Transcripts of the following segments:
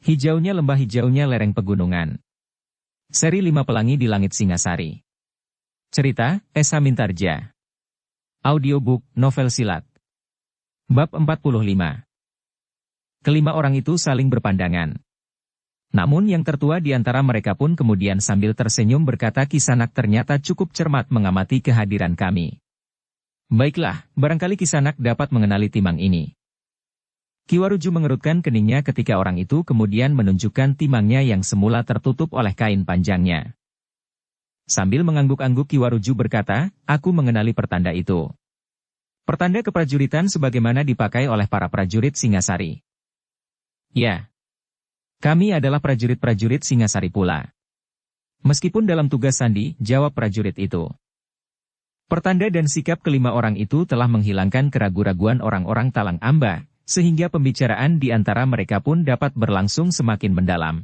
Hijaunya lembah, hijaunya lereng pegunungan. Seri 5 Pelangi di Langit Singasari. Cerita, S. Mintarja. Audiobook, novel silat. Bab 45. Kelima orang itu saling berpandangan. Namun yang tertua di antara mereka pun kemudian sambil tersenyum berkata, Kisanak ternyata cukup cermat mengamati kehadiran kami. Baiklah, barangkali Kisanak dapat mengenali timang ini. Kiwaruju mengerutkan keningnya ketika orang itu kemudian menunjukkan timangnya yang semula tertutup oleh kain panjangnya. Sambil mengangguk-angguk Kiwaruju berkata, aku mengenali pertanda itu. Pertanda keprajuritan sebagaimana dipakai oleh para prajurit Singasari. Ya. Kami adalah prajurit-prajurit Singasari pula. Meskipun dalam tugas sandi, jawab prajurit itu. Pertanda dan sikap kelima orang itu telah menghilangkan keraguan-raguan orang-orang Talang Amba, sehingga pembicaraan di antara mereka pun dapat berlangsung semakin mendalam.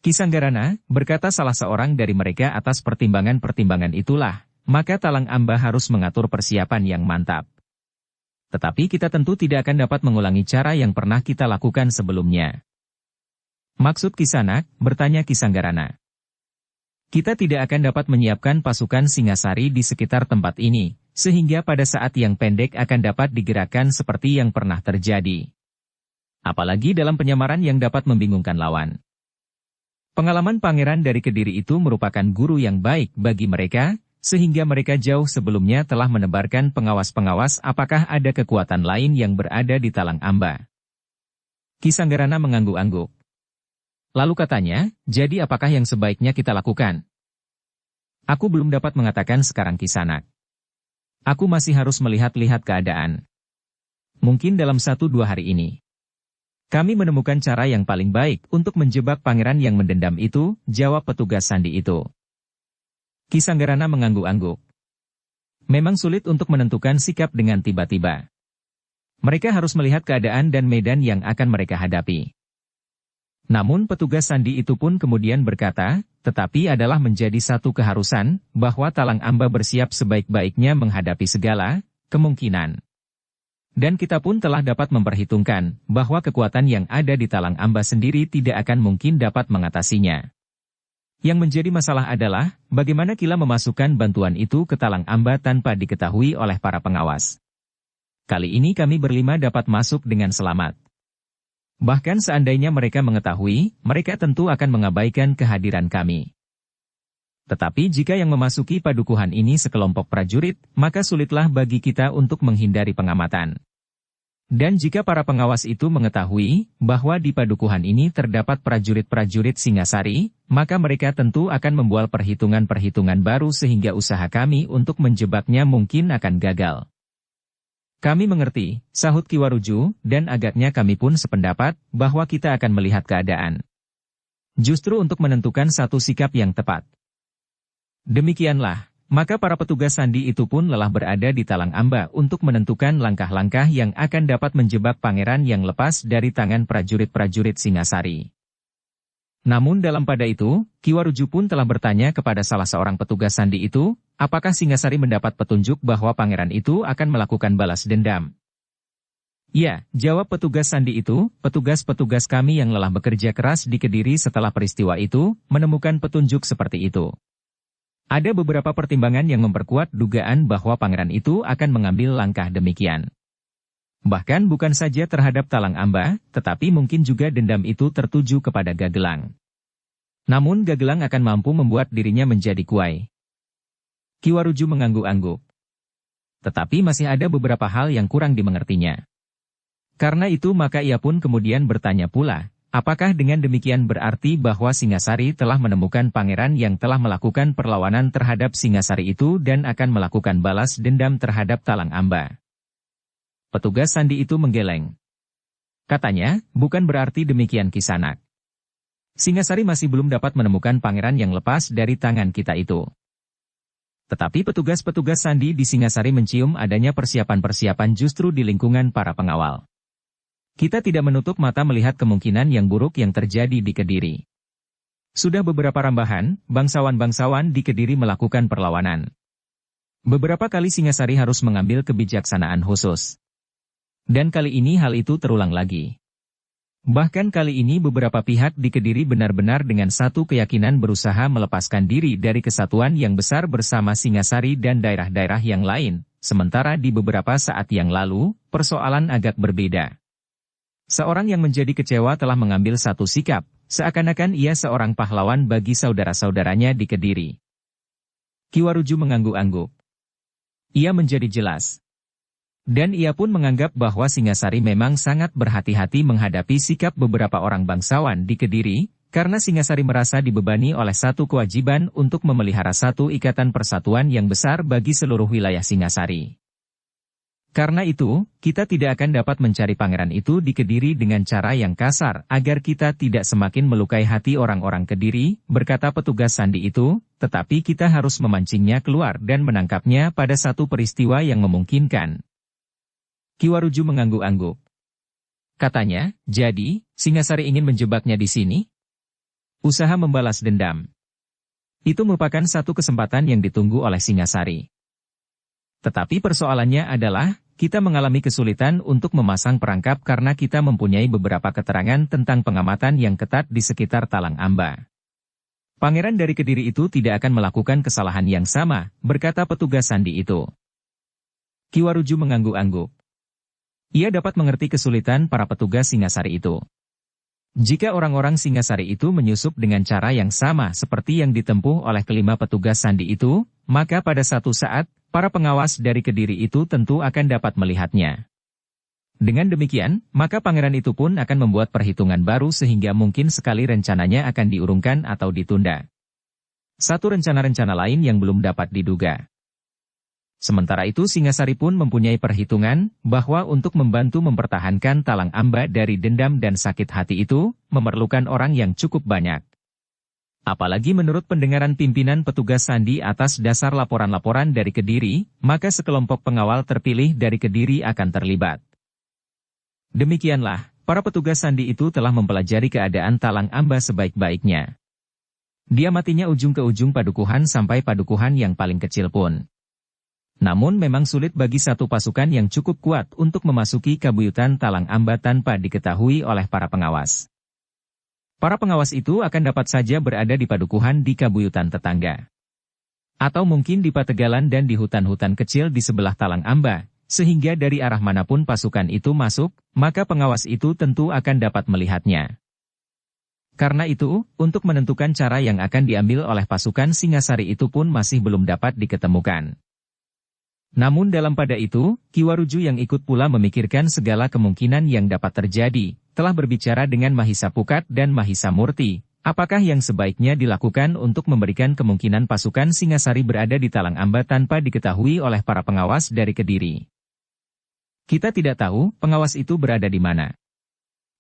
Kisanggarana, berkata salah seorang dari mereka, atas pertimbangan-pertimbangan itulah, maka Talang Amba harus mengatur persiapan yang mantap. Tetapi kita tentu tidak akan dapat mengulangi cara yang pernah kita lakukan sebelumnya. Maksud Kisanak, bertanya Kisanggarana. Kita tidak akan dapat menyiapkan pasukan Singasari di sekitar tempat ini, sehingga pada saat yang pendek akan dapat digerakkan seperti yang pernah terjadi. Apalagi dalam penyamaran yang dapat membingungkan lawan. Pengalaman pangeran dari Kediri itu merupakan guru yang baik bagi mereka, sehingga mereka jauh sebelumnya telah menebarkan pengawas-pengawas apakah ada kekuatan lain yang berada di Talang Amba. Kisanggarana mengangguk-angguk. Lalu katanya, jadi apakah yang sebaiknya kita lakukan? Aku belum dapat mengatakan sekarang Kisanak. Aku masih harus melihat-lihat keadaan. Mungkin dalam 1-2 hari ini. Kami menemukan cara yang paling baik untuk menjebak pangeran yang mendendam itu, jawab petugas sandi itu. Kisanggarana mengangguk-angguk. Memang sulit untuk menentukan sikap dengan tiba-tiba. Mereka harus melihat keadaan dan medan yang akan mereka hadapi. Namun petugas sandi itu pun kemudian berkata, tetapi adalah menjadi satu keharusan, bahwa Talang Amba bersiap sebaik-baiknya menghadapi segala kemungkinan. Dan kita pun telah dapat memperhitungkan, bahwa kekuatan yang ada di Talang Amba sendiri tidak akan mungkin dapat mengatasinya. Yang menjadi masalah adalah, bagaimana kita memasukkan bantuan itu ke Talang Amba tanpa diketahui oleh para pengawas. Kali ini kami berlima dapat masuk dengan selamat. Bahkan seandainya mereka mengetahui, mereka tentu akan mengabaikan kehadiran kami. Tetapi jika yang memasuki padukuhan ini sekelompok prajurit, maka sulitlah bagi kita untuk menghindari pengamatan. Dan jika para pengawas itu mengetahui, bahwa di padukuhan ini terdapat prajurit-prajurit Singasari, maka mereka tentu akan membuat perhitungan-perhitungan baru sehingga usaha kami untuk menjebaknya mungkin akan gagal. Kami mengerti, sahut Kiwaruju, dan agaknya kami pun sependapat, bahwa kita akan melihat keadaan. Justru untuk menentukan satu sikap yang tepat. Demikianlah, maka para petugas sandi itu pun lelah berada di Talang Amba untuk menentukan langkah-langkah yang akan dapat menjebak pangeran yang lepas dari tangan prajurit-prajurit Singasari. Namun dalam pada itu, Kiwaruju pun telah bertanya kepada salah seorang petugas sandi itu, apakah Singasari mendapat petunjuk bahwa pangeran itu akan melakukan balas dendam? Ya, jawab petugas sandi itu, petugas-petugas kami yang lelah bekerja keras di Kediri setelah peristiwa itu, menemukan petunjuk seperti itu. Ada beberapa pertimbangan yang memperkuat dugaan bahwa pangeran itu akan mengambil langkah demikian. Bahkan bukan saja terhadap Talang Amba, tetapi mungkin juga dendam itu tertuju kepada Gagelang. Namun Gagelang akan mampu membuat dirinya menjadi kuai. Kiwaruju mengangguk-angguk. Tetapi masih ada beberapa hal yang kurang dimengertinya. Karena itu maka ia pun kemudian bertanya pula, apakah dengan demikian berarti bahwa Singasari telah menemukan pangeran yang telah melakukan perlawanan terhadap Singasari itu dan akan melakukan balas dendam terhadap Talang Amba? Petugas sandi itu menggeleng. Katanya, bukan berarti demikian Kisanak. Singasari masih belum dapat menemukan pangeran yang lepas dari tangan kita itu. Tetapi petugas-petugas sandi di Singasari mencium adanya persiapan-persiapan justru di lingkungan para pengawal. Kita tidak menutup mata melihat kemungkinan yang buruk yang terjadi di Kediri. Sudah beberapa rambahan, bangsawan-bangsawan di Kediri melakukan perlawanan. Beberapa kali Singasari harus mengambil kebijaksanaan khusus. Dan kali ini hal itu terulang lagi. Bahkan kali ini beberapa pihak di Kediri benar-benar dengan satu keyakinan berusaha melepaskan diri dari kesatuan yang besar bersama Singasari dan daerah-daerah yang lain, sementara di beberapa saat yang lalu, persoalan agak berbeda. Seorang yang menjadi kecewa telah mengambil satu sikap, seakan-akan ia seorang pahlawan bagi saudara-saudaranya di Kediri. Ki Waruju mengangguk-angguk. Ia menjadi jelas. Dan ia pun menganggap bahwa Singasari memang sangat berhati-hati menghadapi sikap beberapa orang bangsawan di Kediri, karena Singasari merasa dibebani oleh satu kewajiban untuk memelihara satu ikatan persatuan yang besar bagi seluruh wilayah Singasari. Karena itu, kita tidak akan dapat mencari pangeran itu di Kediri dengan cara yang kasar agar kita tidak semakin melukai hati orang-orang Kediri, berkata petugas sandi itu, tetapi kita harus memancingnya keluar dan menangkapnya pada satu peristiwa yang memungkinkan. Ki Waruju mengangguk-angguk. Katanya, jadi, Singasari ingin menjebaknya di sini? Usaha membalas dendam. Itu merupakan satu kesempatan yang ditunggu oleh Singasari. Tetapi persoalannya adalah, kita mengalami kesulitan untuk memasang perangkap karena kita mempunyai beberapa keterangan tentang pengamatan yang ketat di sekitar Talang Amba. Pangeran dari Kediri itu tidak akan melakukan kesalahan yang sama, berkata petugas sandi itu. Ki Waruju mengangguk-angguk. Ia dapat mengerti kesulitan para petugas Singasari itu. Jika orang-orang Singasari itu menyusup dengan cara yang sama seperti yang ditempuh oleh kelima petugas sandi itu, maka pada satu saat, para pengawas dari Kediri itu tentu akan dapat melihatnya. Dengan demikian, maka pangeran itu pun akan membuat perhitungan baru sehingga mungkin sekali rencananya akan diurungkan atau ditunda. Satu rencana-rencana lain yang belum dapat diduga. Sementara itu Singasari pun mempunyai perhitungan, bahwa untuk membantu mempertahankan Talang Amba dari dendam dan sakit hati itu, memerlukan orang yang cukup banyak. Apalagi menurut pendengaran pimpinan petugas sandi atas dasar laporan-laporan dari Kediri, maka sekelompok pengawal terpilih dari Kediri akan terlibat. Demikianlah, para petugas sandi itu telah mempelajari keadaan Talang Amba sebaik-baiknya. Dia matinya ujung ke ujung padukuhan sampai padukuhan yang paling kecil pun. Namun memang sulit bagi satu pasukan yang cukup kuat untuk memasuki kabuyutan Talang Amba tanpa diketahui oleh para pengawas. Para pengawas itu akan dapat saja berada di padukuhan di kabuyutan tetangga. Atau mungkin di Pategalan dan di hutan-hutan kecil di sebelah Talang Amba, sehingga dari arah manapun pasukan itu masuk, maka pengawas itu tentu akan dapat melihatnya. Karena itu, untuk menentukan cara yang akan diambil oleh pasukan Singasari itu pun masih belum dapat diketemukan. Namun dalam pada itu, Ki Waruju yang ikut pula memikirkan segala kemungkinan yang dapat terjadi, telah berbicara dengan Mahisa Pukat dan Mahisa Murti, apakah yang sebaiknya dilakukan untuk memberikan kemungkinan pasukan Singasari berada di Talang Amba tanpa diketahui oleh para pengawas dari Kediri. Kita tidak tahu pengawas itu berada di mana.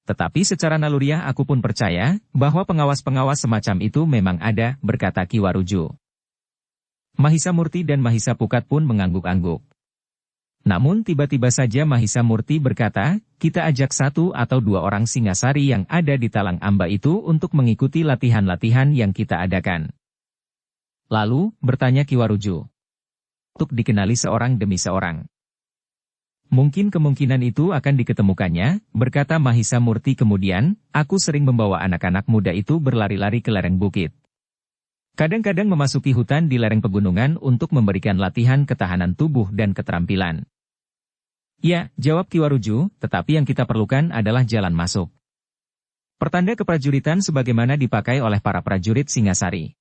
Tetapi secara naluriah aku pun percaya, bahwa pengawas-pengawas semacam itu memang ada, berkata Ki Waruju. Mahisa Murti dan Mahisa Pukat pun mengangguk-angguk. Namun tiba-tiba saja Mahisa Murti berkata, kita ajak satu atau dua orang Singasari yang ada di Talang Amba itu untuk mengikuti latihan-latihan yang kita adakan. Lalu, bertanya Ki Waruju. Untuk dikenali seorang demi seorang. Mungkin kemungkinan itu akan diketemukannya, berkata Mahisa Murti kemudian, aku sering membawa anak-anak muda itu berlari-lari ke lereng bukit. Kadang-kadang memasuki hutan di lereng pegunungan untuk memberikan latihan ketahanan tubuh dan keterampilan. Ya, jawab Ki Waruju, tetapi yang kita perlukan adalah jalan masuk. Pertanda keprajuritan sebagaimana dipakai oleh para prajurit Singasari.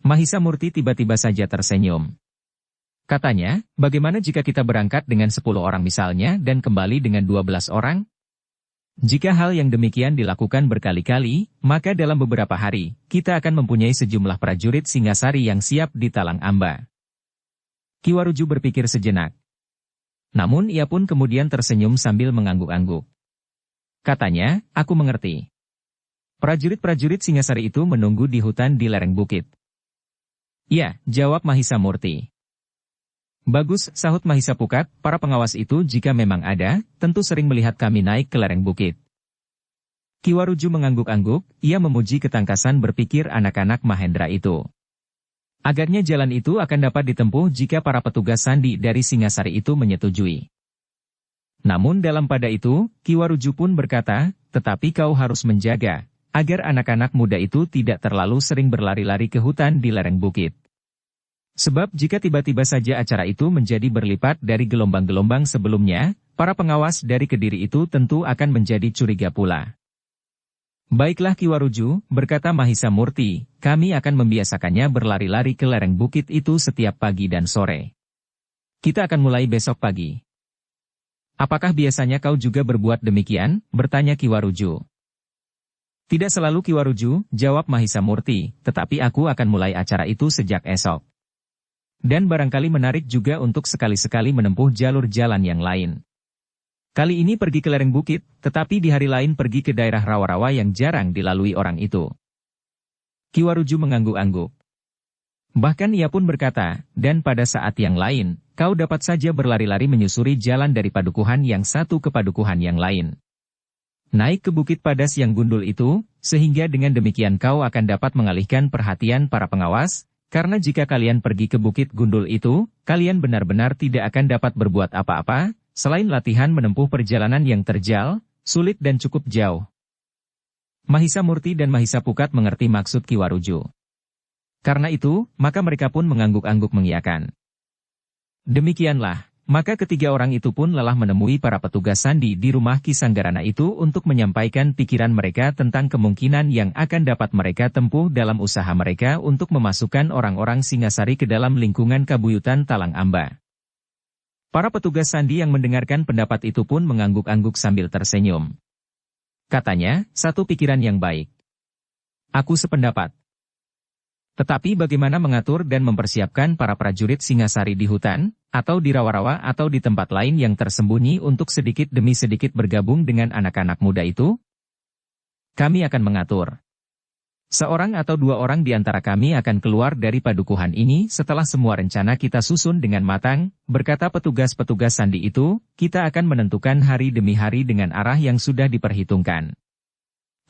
Mahisa Murti tiba-tiba saja tersenyum. Katanya, bagaimana jika kita berangkat dengan 10 orang misalnya dan kembali dengan 12 orang? Jika hal yang demikian dilakukan berkali-kali, maka dalam beberapa hari, kita akan mempunyai sejumlah prajurit Singasari yang siap di Talang Amba. Ki Waruju berpikir sejenak. Namun ia pun kemudian tersenyum sambil mengangguk-angguk. Katanya, aku mengerti. Prajurit-prajurit Singasari itu menunggu di hutan di lereng bukit. Ya, jawab Mahisa Murti. Bagus, sahut Mahisa Pukat, para pengawas itu jika memang ada, tentu sering melihat kami naik ke lereng bukit. Ki Waruju mengangguk-angguk, ia memuji ketangkasan berpikir anak-anak Mahendra itu. Agaknya jalan itu akan dapat ditempuh jika para petugas sandi dari Singasari itu menyetujui. Namun dalam pada itu, Ki Waruju pun berkata, tetapi kau harus menjaga, agar anak-anak muda itu tidak terlalu sering berlari-lari ke hutan di lereng bukit. Sebab jika tiba-tiba saja acara itu menjadi berlipat dari gelombang-gelombang sebelumnya, para pengawas dari Kediri itu tentu akan menjadi curiga pula. Baiklah Ki Waruju, berkata Mahisa Murti, kami akan membiasakannya berlari-lari ke lereng bukit itu setiap pagi dan sore. Kita akan mulai besok pagi. Apakah biasanya kau juga berbuat demikian? Bertanya Ki Waruju. Tidak selalu Ki Waruju, jawab Mahisa Murti, tetapi aku akan mulai acara itu sejak esok. Dan barangkali menarik juga untuk sekali-sekali menempuh jalur jalan yang lain. Kali ini pergi ke lereng bukit, tetapi di hari lain pergi ke daerah rawa-rawa yang jarang dilalui orang itu. Ki Waruju mengangguk-angguk. Bahkan ia pun berkata, dan pada saat yang lain, kau dapat saja berlari-lari menyusuri jalan dari padukuhan yang satu ke padukuhan yang lain. Naik ke bukit padas yang gundul itu, sehingga dengan demikian kau akan dapat mengalihkan perhatian para pengawas, karena jika kalian pergi ke bukit gundul itu, kalian benar-benar tidak akan dapat berbuat apa-apa, selain latihan menempuh perjalanan yang terjal, sulit dan cukup jauh. Mahisa Murti dan Mahisa Pukat mengerti maksud Ki Waruju. Karena itu, maka mereka pun mengangguk-angguk mengiyakan. Demikianlah, maka ketiga orang itu pun lelah menemui para petugas sandi di rumah Ki Sanggarana itu untuk menyampaikan pikiran mereka tentang kemungkinan yang akan dapat mereka tempuh dalam usaha mereka untuk memasukkan orang-orang Singasari ke dalam lingkungan Kabuyutan Talang Amba. Para petugas sandi yang mendengarkan pendapat itu pun mengangguk-angguk sambil tersenyum. Katanya, satu pikiran yang baik. Aku sependapat. Tetapi bagaimana mengatur dan mempersiapkan para prajurit Singasari di hutan, atau di rawa-rawa atau di tempat lain yang tersembunyi untuk sedikit demi sedikit bergabung dengan anak-anak muda itu? Kami akan mengatur. Seorang atau dua orang di antara kami akan keluar dari padukuhan ini setelah semua rencana kita susun dengan matang, berkata petugas-petugas sandi itu, kita akan menentukan hari demi hari dengan arah yang sudah diperhitungkan.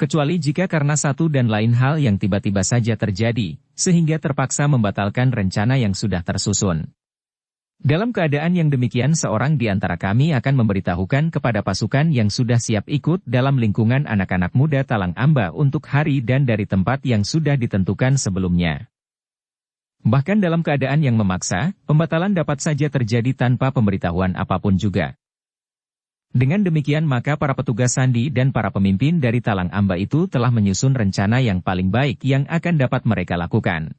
Kecuali jika karena satu dan lain hal yang tiba-tiba saja terjadi, sehingga terpaksa membatalkan rencana yang sudah tersusun. Dalam keadaan yang demikian seorang di antara kami akan memberitahukan kepada pasukan yang sudah siap ikut dalam lingkungan anak-anak muda Talang Amba untuk hari dan dari tempat yang sudah ditentukan sebelumnya. Bahkan dalam keadaan yang memaksa, pembatalan dapat saja terjadi tanpa pemberitahuan apapun juga. Dengan demikian maka para petugas sandi dan para pemimpin dari Talang Amba itu telah menyusun rencana yang paling baik yang akan dapat mereka lakukan.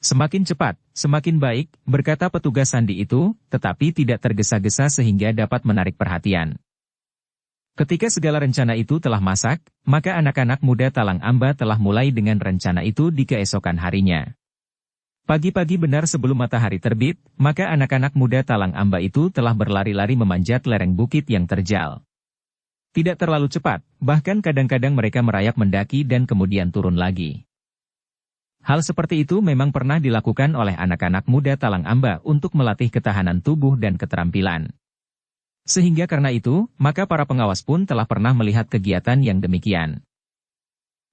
Semakin cepat, semakin baik, berkata petugas sandi itu, tetapi tidak tergesa-gesa sehingga dapat menarik perhatian. Ketika segala rencana itu telah masak, maka anak-anak muda Talang Amba telah mulai dengan rencana itu di keesokan harinya. Pagi-pagi benar sebelum matahari terbit, maka anak-anak muda Talang Amba itu telah berlari-lari memanjat lereng bukit yang terjal. Tidak terlalu cepat, bahkan kadang-kadang mereka merayap mendaki dan kemudian turun lagi. Hal seperti itu memang pernah dilakukan oleh anak-anak muda Talang Amba untuk melatih ketahanan tubuh dan keterampilan. Sehingga karena itu, maka para pengawas pun telah pernah melihat kegiatan yang demikian.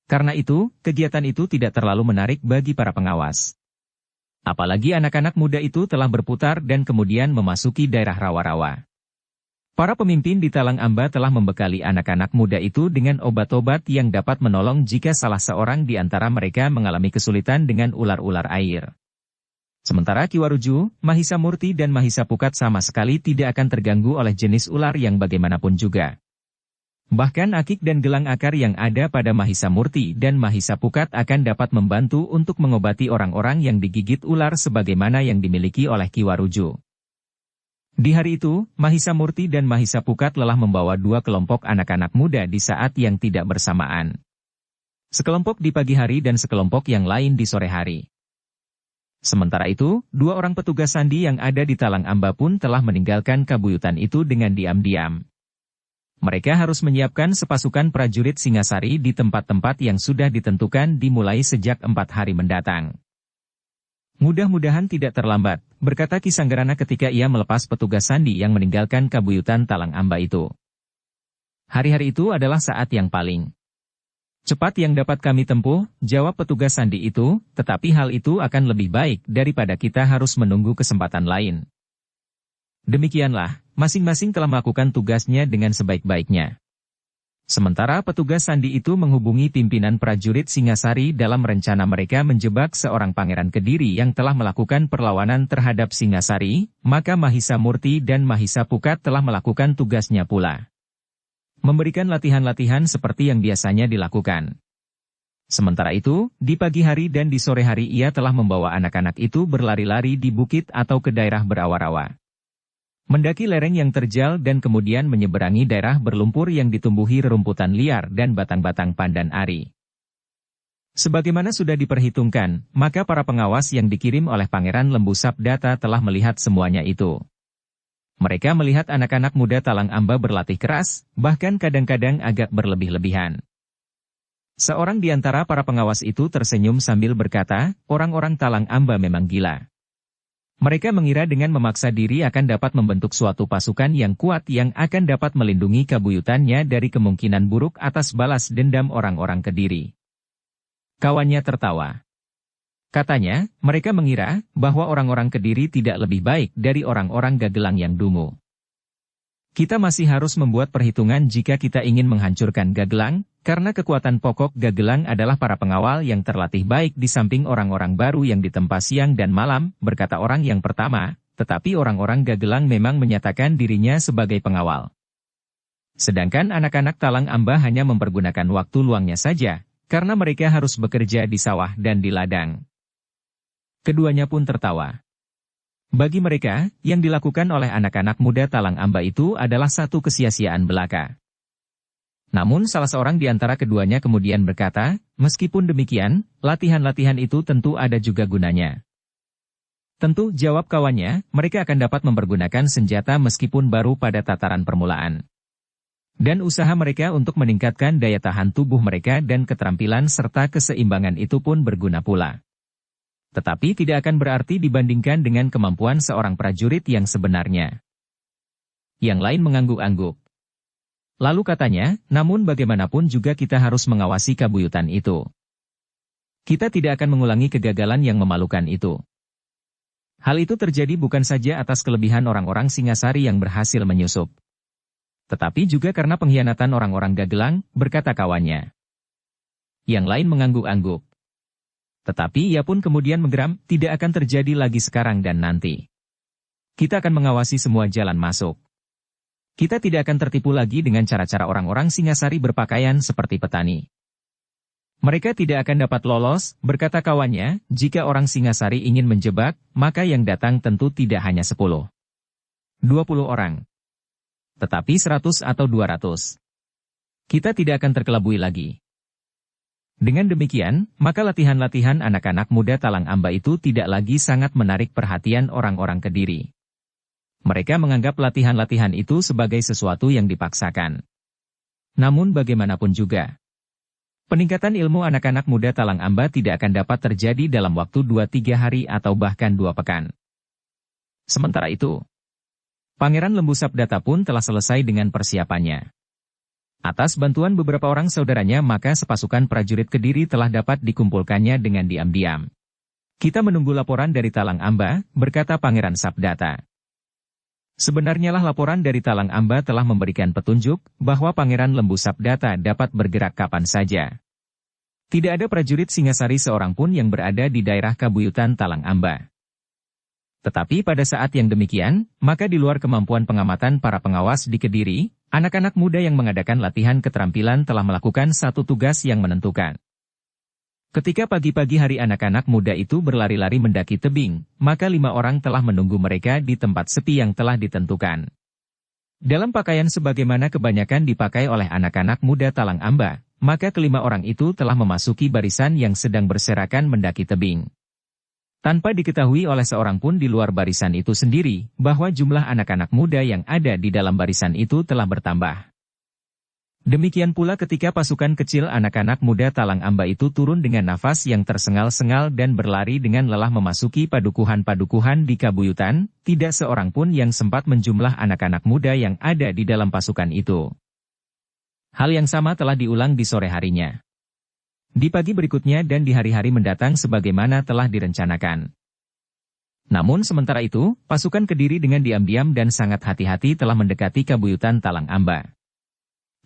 Karena itu, kegiatan itu tidak terlalu menarik bagi para pengawas. Apalagi anak-anak muda itu telah berputar dan kemudian memasuki daerah rawa-rawa. Para pemimpin di Talang Amba telah membekali anak-anak muda itu dengan obat-obat yang dapat menolong jika salah seorang di antara mereka mengalami kesulitan dengan ular-ular air. Sementara Ki Waruju, Mahisa Murti dan Mahisa Pukat sama sekali tidak akan terganggu oleh jenis ular yang bagaimanapun juga. Bahkan akik dan gelang akar yang ada pada Mahisa Murti dan Mahisa Pukat akan dapat membantu untuk mengobati orang-orang yang digigit ular sebagaimana yang dimiliki oleh Ki Waruju. Di hari itu, Mahisa Murti dan Mahisa Pukat lelah membawa dua kelompok anak-anak muda di saat yang tidak bersamaan. Sekelompok di pagi hari dan sekelompok yang lain di sore hari. Sementara itu, dua orang petugas sandi yang ada di Talang Amba pun telah meninggalkan kabuyutan itu dengan diam-diam. Mereka harus menyiapkan sepasukan prajurit Singasari di tempat-tempat yang sudah ditentukan dimulai sejak 4 hari mendatang. Mudah-mudahan tidak terlambat, berkata Ki Sanggarana ketika ia melepas petugas sandi yang meninggalkan kabuyutan Talang Amba itu. Hari-hari itu adalah saat yang paling cepat yang dapat kami tempuh, jawab petugas sandi itu, tetapi hal itu akan lebih baik daripada kita harus menunggu kesempatan lain. Demikianlah, masing-masing telah melakukan tugasnya dengan sebaik-baiknya. Sementara petugas sandi itu menghubungi pimpinan prajurit Singasari dalam rencana mereka menjebak seorang pangeran Kediri yang telah melakukan perlawanan terhadap Singasari, maka Mahisa Murti dan Mahisa Pukat telah melakukan tugasnya pula. Memberikan latihan-latihan seperti yang biasanya dilakukan. Sementara itu, di pagi hari dan di sore hari ia telah membawa anak-anak itu berlari-lari di bukit atau ke daerah berawa-rawa. Mendaki lereng yang terjal dan kemudian menyeberangi daerah berlumpur yang ditumbuhi rerumputan liar dan batang-batang pandan ari. Sebagaimana sudah diperhitungkan, maka para pengawas yang dikirim oleh Pangeran Lembu Sabdata telah melihat semuanya itu. Mereka melihat anak-anak muda Talang Amba berlatih keras, bahkan kadang-kadang agak berlebih-lebihan. Seorang di antara para pengawas itu tersenyum sambil berkata, orang-orang Talang Amba memang gila. Mereka mengira dengan memaksa diri akan dapat membentuk suatu pasukan yang kuat yang akan dapat melindungi kabuyutannya dari kemungkinan buruk atas balas dendam orang-orang Kediri. Kawannya tertawa. Katanya, mereka mengira bahwa orang-orang Kediri tidak lebih baik dari orang-orang Gagelang yang dungu. Kita masih harus membuat perhitungan jika kita ingin menghancurkan Gagelang, karena kekuatan pokok Gagelang adalah para pengawal yang terlatih baik di samping orang-orang baru yang ditempa siang dan malam, berkata orang yang pertama, tetapi orang-orang Gagelang memang menyatakan dirinya sebagai pengawal. Sedangkan anak-anak Talang Amba hanya mempergunakan waktu luangnya saja, karena mereka harus bekerja di sawah dan di ladang. Keduanya pun tertawa. Bagi mereka, yang dilakukan oleh anak-anak muda Talang Amba itu adalah satu kesia-siaan belaka. Namun salah seorang di antara keduanya kemudian berkata, meskipun demikian, latihan-latihan itu tentu ada juga gunanya. Tentu, jawab kawannya, mereka akan dapat mempergunakan senjata meskipun baru pada tataran permulaan. Dan usaha mereka untuk meningkatkan daya tahan tubuh mereka dan keterampilan serta keseimbangan itu pun berguna pula. Tetapi tidak akan berarti dibandingkan dengan kemampuan seorang prajurit yang sebenarnya. Yang lain mengangguk-angguk. Lalu katanya, namun bagaimanapun juga kita harus mengawasi kabuyutan itu. Kita tidak akan mengulangi kegagalan yang memalukan itu. Hal itu terjadi bukan saja atas kelebihan orang-orang Singasari yang berhasil menyusup. Tetapi juga karena pengkhianatan orang-orang Gagelang, berkata kawannya. Yang lain mengangguk-angguk. Tetapi ia pun kemudian menggeram, tidak akan terjadi lagi sekarang dan nanti. Kita akan mengawasi semua jalan masuk. Kita tidak akan tertipu lagi dengan cara-cara orang-orang Singasari berpakaian seperti petani. Mereka tidak akan dapat lolos, berkata kawannya, jika orang Singasari ingin menjebak, maka yang datang tentu tidak hanya 10, 20 orang. Tetapi 100 atau 200. Kita tidak akan terkelabui lagi. Dengan demikian, maka latihan-latihan anak-anak muda Talang Amba itu tidak lagi sangat menarik perhatian orang-orang Kediri. Mereka menganggap latihan-latihan itu sebagai sesuatu yang dipaksakan. Namun bagaimanapun juga, peningkatan ilmu anak-anak muda Talang Amba tidak akan dapat terjadi dalam waktu 2-3 hari atau bahkan 2 pekan. Sementara itu, Pangeran Lembu Sabdata pun telah selesai dengan persiapannya. Atas bantuan beberapa orang saudaranya maka sepasukan prajurit Kediri telah dapat dikumpulkannya dengan diam-diam. Kita menunggu laporan dari Talang Amba, berkata Pangeran Sabdata. Sebenarnya lah laporan dari Talang Amba telah memberikan petunjuk bahwa Pangeran Lembu Sabdata dapat bergerak kapan saja. Tidak ada prajurit Singasari seorang pun yang berada di daerah kabuyutan Talang Amba. Tetapi pada saat yang demikian, maka di luar kemampuan pengamatan para pengawas di Kediri, anak-anak muda yang mengadakan latihan keterampilan telah melakukan satu tugas yang menentukan. Ketika pagi-pagi hari anak-anak muda itu berlari-lari mendaki tebing, maka 5 orang telah menunggu mereka di tempat sepi yang telah ditentukan. Dalam pakaian sebagaimana kebanyakan dipakai oleh anak-anak muda Talang Amba, maka kelima orang itu telah memasuki barisan yang sedang berserakan mendaki tebing. Tanpa diketahui oleh seorang pun di luar barisan itu sendiri, bahwa jumlah anak-anak muda yang ada di dalam barisan itu telah bertambah. Demikian pula ketika pasukan kecil anak-anak muda Talang Amba itu turun dengan nafas yang tersengal-sengal dan berlari dengan lelah memasuki padukuhan-padukuhan di kabuyutan, tidak seorang pun yang sempat menjumlah anak-anak muda yang ada di dalam pasukan itu. Hal yang sama telah diulang di sore harinya. Di pagi berikutnya dan di hari-hari mendatang sebagaimana telah direncanakan. Namun sementara itu, pasukan Kediri dengan diam-diam dan sangat hati-hati telah mendekati kabuyutan Talang Amba.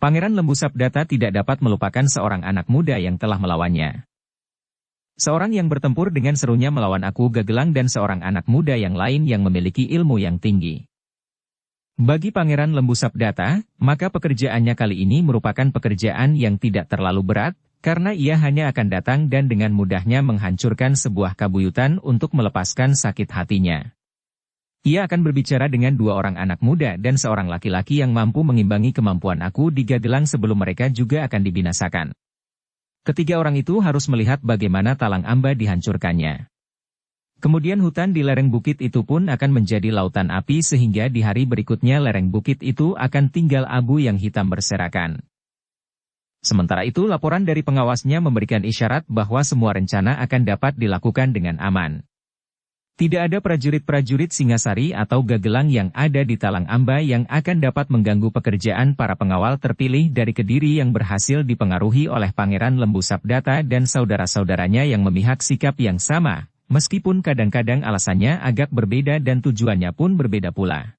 Pangeran Lembu Sabdata tidak dapat melupakan seorang anak muda yang telah melawannya. Seorang yang bertempur dengan serunya melawan aku Gagelang dan seorang anak muda yang lain yang memiliki ilmu yang tinggi. Bagi Pangeran Lembu Sabdata, maka pekerjaannya kali ini merupakan pekerjaan yang tidak terlalu berat, karena ia hanya akan datang dan dengan mudahnya menghancurkan sebuah kabuyutan untuk melepaskan sakit hatinya. Ia akan berbicara dengan dua orang anak muda dan seorang laki-laki yang mampu mengimbangi kemampuan aku di Gagelang sebelum mereka juga akan dibinasakan. Ketiga orang itu harus melihat bagaimana Talang Amba dihancurkannya. Kemudian hutan di lereng bukit itu pun akan menjadi lautan api sehingga di hari berikutnya lereng bukit itu akan tinggal abu yang hitam berserakan. Sementara itu laporan dari pengawasnya memberikan isyarat bahwa semua rencana akan dapat dilakukan dengan aman. Tidak ada prajurit-prajurit Singasari atau Gagelang yang ada di Talang Amba yang akan dapat mengganggu pekerjaan para pengawal terpilih dari Kediri yang berhasil dipengaruhi oleh Pangeran Lembu Sabdata dan saudara-saudaranya yang memihak sikap yang sama, meskipun kadang-kadang alasannya agak berbeda dan tujuannya pun berbeda pula.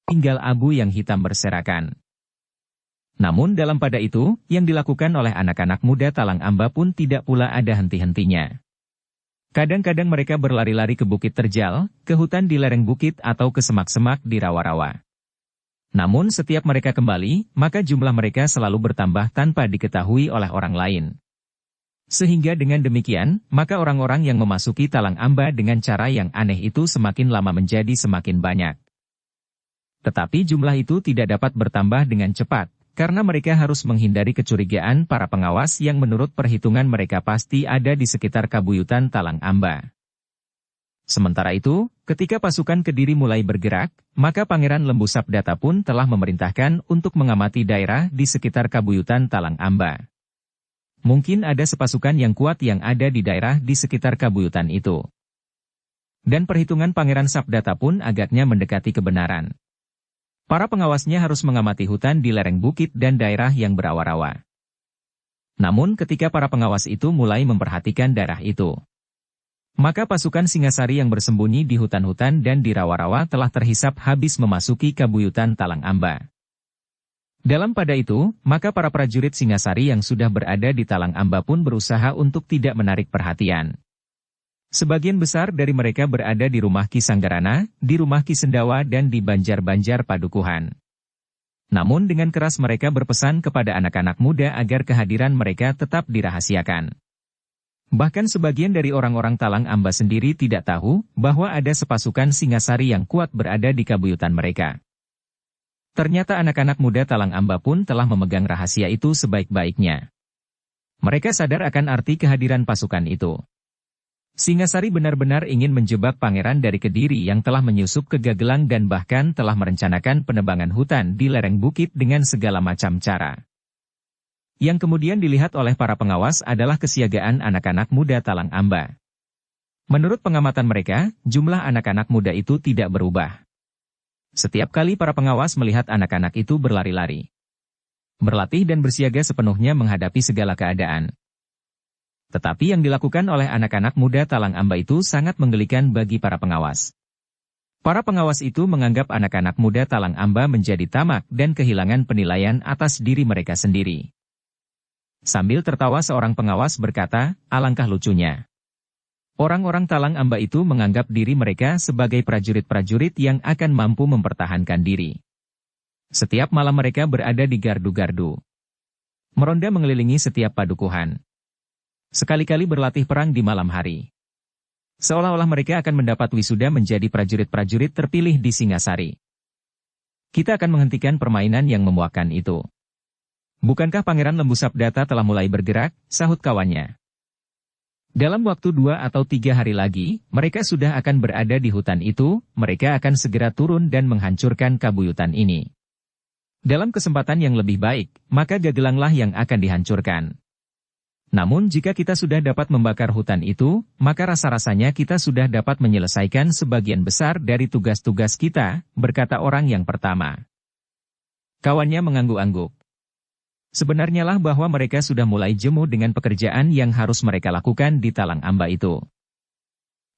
Tinggal abu yang hitam berserakan. Namun dalam pada itu, yang dilakukan oleh anak-anak muda Talang Amba pun tidak pula ada henti-hentinya. Kadang-kadang mereka berlari-lari ke bukit terjal, ke hutan di lereng bukit atau ke semak-semak di rawa-rawa. Namun setiap mereka kembali, maka jumlah mereka selalu bertambah tanpa diketahui oleh orang lain. Sehingga dengan demikian, maka orang-orang yang memasuki Talang Amba dengan cara yang aneh itu semakin lama menjadi semakin banyak. Tetapi jumlah itu tidak dapat bertambah dengan cepat, karena mereka harus menghindari kecurigaan para pengawas yang menurut perhitungan mereka pasti ada di sekitar kabuyutan Talang Amba. Sementara itu, ketika pasukan Kediri mulai bergerak, maka Pangeran Lembu Sabdata pun telah memerintahkan untuk mengamati daerah di sekitar kabuyutan Talang Amba. Mungkin ada sepasukan yang kuat yang ada di daerah di sekitar kabuyutan itu. Dan perhitungan Pangeran Sabdata pun agaknya mendekati kebenaran. Para pengawasnya harus mengamati hutan di lereng bukit dan daerah yang berawa-rawa. Namun ketika para pengawas itu mulai memperhatikan daerah itu, maka pasukan Singasari yang bersembunyi di hutan-hutan dan di rawa-rawa telah terhisap habis memasuki kabuyutan Talang Amba. Dalam pada itu, maka para prajurit Singasari yang sudah berada di Talang Amba pun berusaha untuk tidak menarik perhatian. Sebagian besar dari mereka berada di rumah Ki Sanggarana, di rumah Ki Sendawa dan di Banjar-Banjar Padukuhan. Namun dengan keras mereka berpesan kepada anak-anak muda agar kehadiran mereka tetap dirahasiakan. Bahkan sebagian dari orang-orang Talang Amba sendiri tidak tahu bahwa ada sepasukan Singasari yang kuat berada di kabuyutan mereka. Ternyata anak-anak muda Talang Amba pun telah memegang rahasia itu sebaik-baiknya. Mereka sadar akan arti kehadiran pasukan itu. Singasari benar-benar ingin menjebak pangeran dari Kediri yang telah menyusup ke Gagelang dan bahkan telah merencanakan penebangan hutan di lereng bukit dengan segala macam cara. Yang kemudian dilihat oleh para pengawas adalah kesiagaan anak-anak muda Talang Amba. Menurut pengamatan mereka, jumlah anak-anak muda itu tidak berubah. Setiap kali para pengawas melihat anak-anak itu berlari-lari, berlatih dan bersiaga sepenuhnya menghadapi segala keadaan. Tetapi yang dilakukan oleh anak-anak muda Talang Amba itu sangat menggelikan bagi para pengawas. Para pengawas itu menganggap anak-anak muda Talang Amba menjadi tamak dan kehilangan penilaian atas diri mereka sendiri. Sambil tertawa seorang pengawas berkata, alangkah lucunya. Orang-orang Talang Amba itu menganggap diri mereka sebagai prajurit-prajurit yang akan mampu mempertahankan diri. Setiap malam mereka berada di gardu-gardu, meronda mengelilingi setiap padukuhan. Sekali-kali berlatih perang di malam hari. Seolah-olah mereka akan mendapat wisuda menjadi prajurit-prajurit terpilih di Singasari. Kita akan menghentikan permainan yang memuakkan itu. Bukankah Pangeran Lembu Sabdata telah mulai bergerak, sahut kawannya. Dalam waktu 2 atau 3 hari lagi, mereka sudah akan berada di hutan itu, mereka akan segera turun dan menghancurkan kabuyutan ini. Dalam kesempatan yang lebih baik, maka Gagelanglah yang akan dihancurkan. Namun jika kita sudah dapat membakar hutan itu, maka rasa-rasanya kita sudah dapat menyelesaikan sebagian besar dari tugas-tugas kita, berkata orang yang pertama. Kawannya mengangguk-angguk. Sebenarnya lah bahwa mereka sudah mulai jemu dengan pekerjaan yang harus mereka lakukan di Talang Amba itu.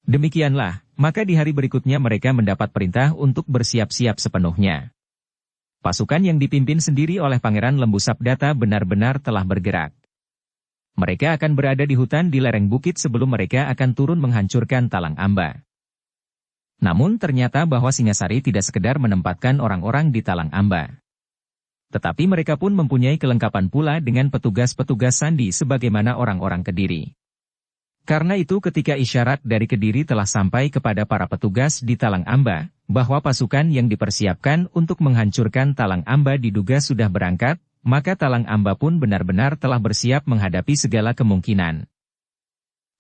Demikianlah, maka di hari berikutnya mereka mendapat perintah untuk bersiap-siap sepenuhnya. Pasukan yang dipimpin sendiri oleh Pangeran Lembu Sabdata benar-benar telah bergerak. Mereka akan berada di hutan di lereng bukit sebelum mereka akan turun menghancurkan Talang Amba. Namun ternyata bahwa Singasari tidak sekedar menempatkan orang-orang di Talang Amba. Tetapi mereka pun mempunyai kelengkapan pula dengan petugas-petugas sandi sebagaimana orang-orang Kediri. Karena itu ketika isyarat dari Kediri telah sampai kepada para petugas di Talang Amba, bahwa pasukan yang dipersiapkan untuk menghancurkan Talang Amba diduga sudah berangkat, maka Talang Amba pun benar-benar telah bersiap menghadapi segala kemungkinan.